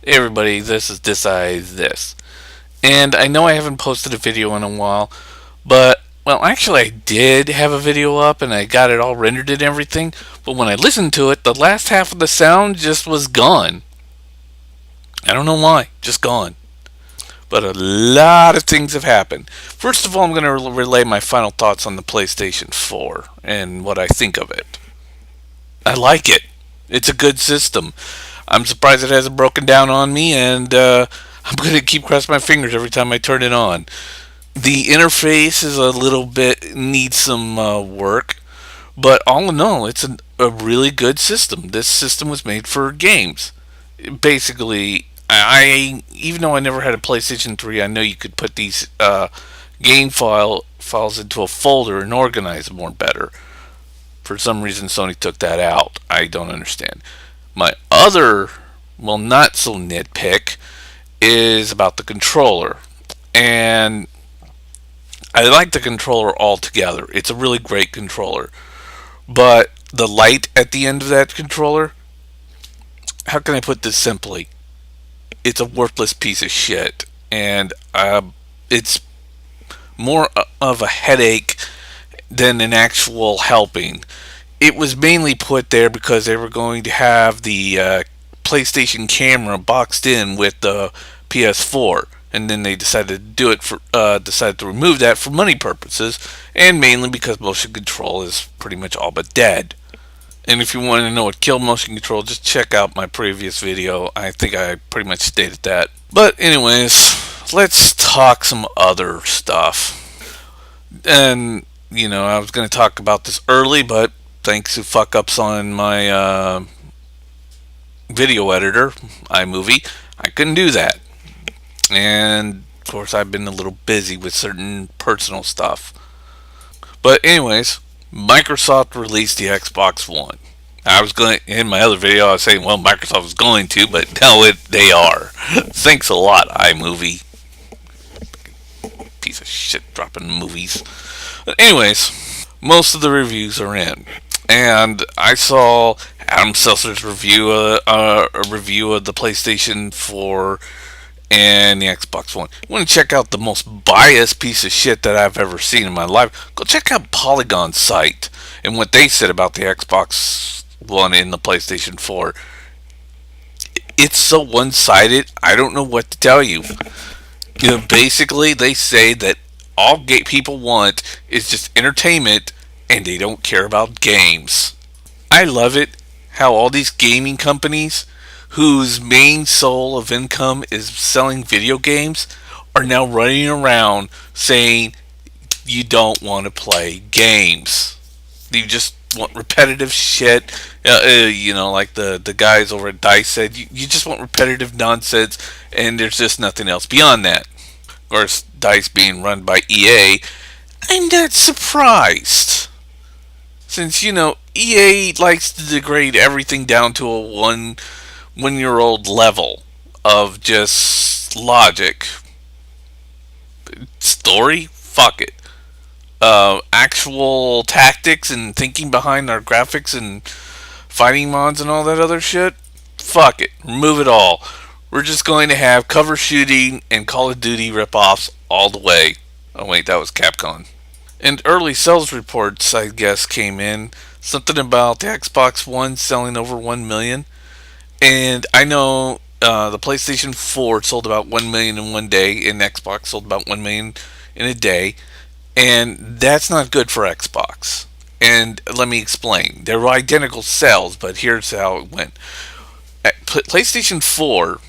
Hey everybody, this is This. And I know I haven't posted a video in a while, but, well, actually I did have a video up and I got it all rendered and everything, but when I listened to it, the last half of the sound just was gone. I don't know why, just gone. But a lot of things have happened. First of all, I'm going to relay my final thoughts on the PlayStation 4 and what I think of it. I like it. It's a good system. I'm surprised it hasn't broken down on me, and I'm going to keep crossing my fingers every time I turn it on. The interface is a little bit needs some work, but all in all, it's a really good system. This system was made for games. Basically, I even though I never had a PlayStation 3, I know you could put these files into a folder and organize them more better. For some reason, Sony took that out. I don't understand. My other, well, not so nitpick is about the controller. And I like the controller altogether. It's a really great controller. But the light at the end of that controller, how can I put this simply? It's a worthless piece of shit. And it's more of a headache than an actual helping. It was mainly put there because they were going to have the PlayStation camera boxed in with the PS4, and then they decided to do it for decided to remove that for money purposes, and mainly because motion control is pretty much all but dead. And if you want to know what killed motion control, just check out my previous video. I think I pretty much stated that. But anyways, let's talk some other stuff. And I was going to talk about this early, but thanks to fuck ups on my video editor, iMovie, I couldn't do that. And of course, I've been a little busy with certain personal stuff. But anyways, Microsoft released the Xbox One. I was going in my other video. I was saying, well, Microsoft was going to, but no, they are. Thanks a lot, iMovie. Piece of shit dropping movies. But anyways, most of the reviews are in, and I saw Adam Seltzer's review, a review of the PlayStation 4 and the Xbox One. You want to check out the most biased piece of shit that I've ever seen in my life? Go check out Polygon's site and what they said about the Xbox One and the PlayStation 4. It's so one-sided. I don't know what to tell you. Basically, they say that all gay people want is just entertainment, and they don't care about games. I love it how all these gaming companies whose main soul of income is selling video games are now running around saying you don't want to play games. You just want repetitive shit. Like the guys over at DICE said, you just want repetitive nonsense, and there's just nothing else beyond that. Of course, DICE being run by EA, I'm not surprised. Since, EA likes to degrade everything down to a one year old level of just logic. Story? Fuck it. Actual tactics and thinking behind our graphics and fighting mods and all that other shit? Fuck it. Remove it all. We're just going to have cover shooting and Call of Duty ripoffs all the way. Oh wait, that was Capcom. And early sales reports, I guess, came in. Something about the Xbox One selling over 1 million. And I know the PlayStation 4 sold about 1 million in one day, and Xbox sold about 1 million in a day. And that's not good for Xbox. And let me explain. They were identical sales, but here's how it went. PlayStation 4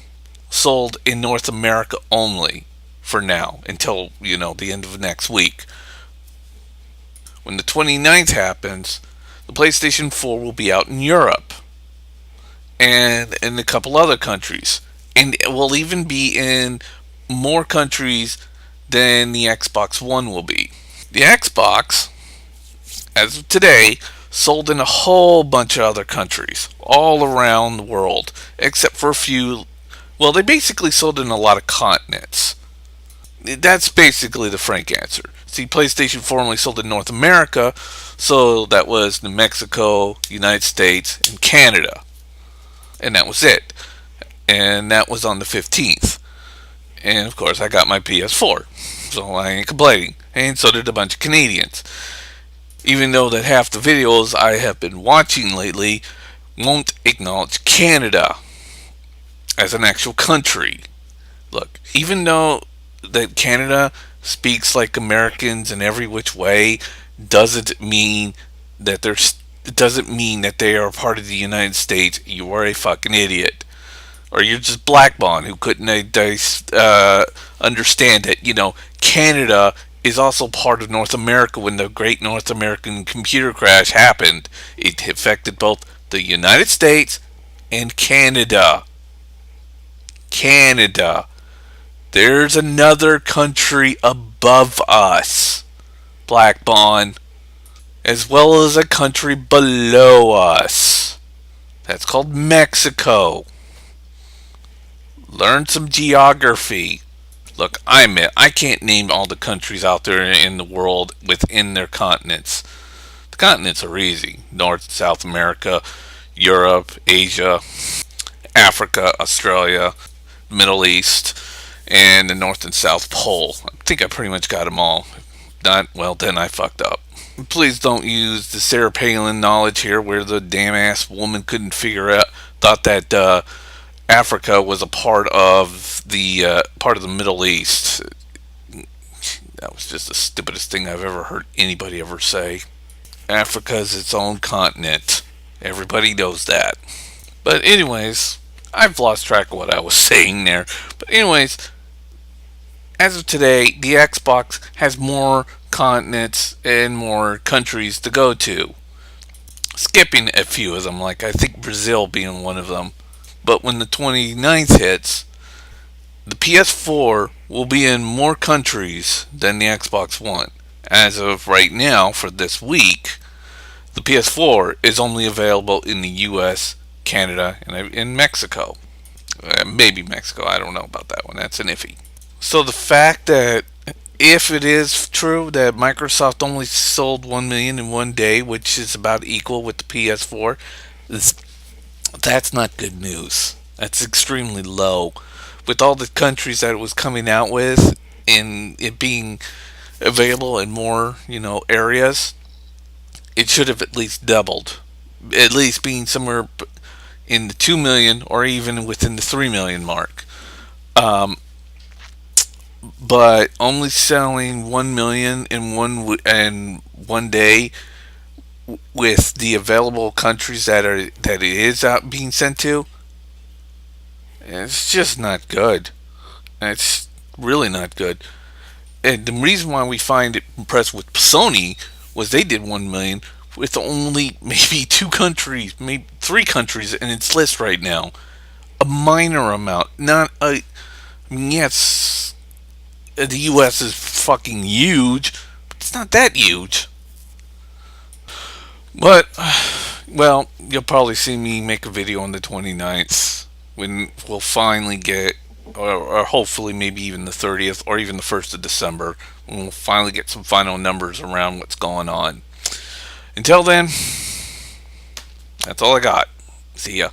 sold in North America only for now until, the end of next week. When the 29th happens, the PlayStation 4 will be out in Europe and in a couple other countries. And it will even be in more countries than the Xbox One will be. The Xbox, as of today, sold in a whole bunch of other countries all around the world, except for a few. Well, they basically sold in a lot of continents. That's basically the frank answer. See, PlayStation 4 only sold in North America, so that was New Mexico, United States, and Canada. And that was it. and that was on the 15th. And of course, I got my PS4, so I ain't complaining. And so did a bunch of Canadians. Even though that half the videos I have been watching lately won't acknowledge Canada as an actual country. Look, even though that Canada speaks like Americans in every which way, doesn't mean that they're it doesn't mean that they are part of the United States. You are a fucking idiot, or you're just blackballed who couldn't understand that Canada is also part of North America. When the Great North American Computer Crash happened, it affected both the United States and Canada. Canada. There's another country above us, Black Bond, as well as a country below us. That's called Mexico. Learn some geography. Look, I admit, I can't name all the countries out there in the world within their continents. The continents are easy: North, South America, Europe, Asia, Africa, Australia, Middle East, and the North and South Pole. I think I pretty much got them all. If not, well, then I fucked up. Please don't use the Sarah Palin knowledge here, where the damn ass woman couldn't figure out, thought that Africa was a part of the Middle East. That was just the stupidest thing I've ever heard anybody ever say. Africa is its own continent. Everybody knows that. But anyways, I've lost track of what I was saying there. But anyways, as of today, the Xbox has more continents and more countries to go to. Skipping a few of them, like I think Brazil being one of them. But when the 29th hits, the PS4 will be in more countries than the Xbox One. As of right now, for this week, the PS4 is only available in the US, Canada, and in Mexico. Maybe Mexico, I don't know about that one. That's an iffy. So the fact that if it is true that Microsoft only sold 1 million in one day, which is about equal with the PS4, that's not good news. That's extremely low. With all the countries that it was coming out with, and it being available in more, areas, it should have at least doubled. At least being somewhere in the 2 million or even within the 3 million mark. But only selling 1 million in one day with the available countries that it is out being sent to, it's just not good. It's really not good. And the reason why we find it impressed with Sony was they did 1 million with only maybe 2 countries, maybe 3 countries in its list right now. A minor amount. Not a. I mean, yes, the U.S. is fucking huge, but it's not that huge. But, well, you'll probably see me make a video on the 29th when we'll finally get, or hopefully maybe even the 30th or even the 1st of December, when we'll finally get some final numbers around what's going on. Until then, that's all I got. See ya.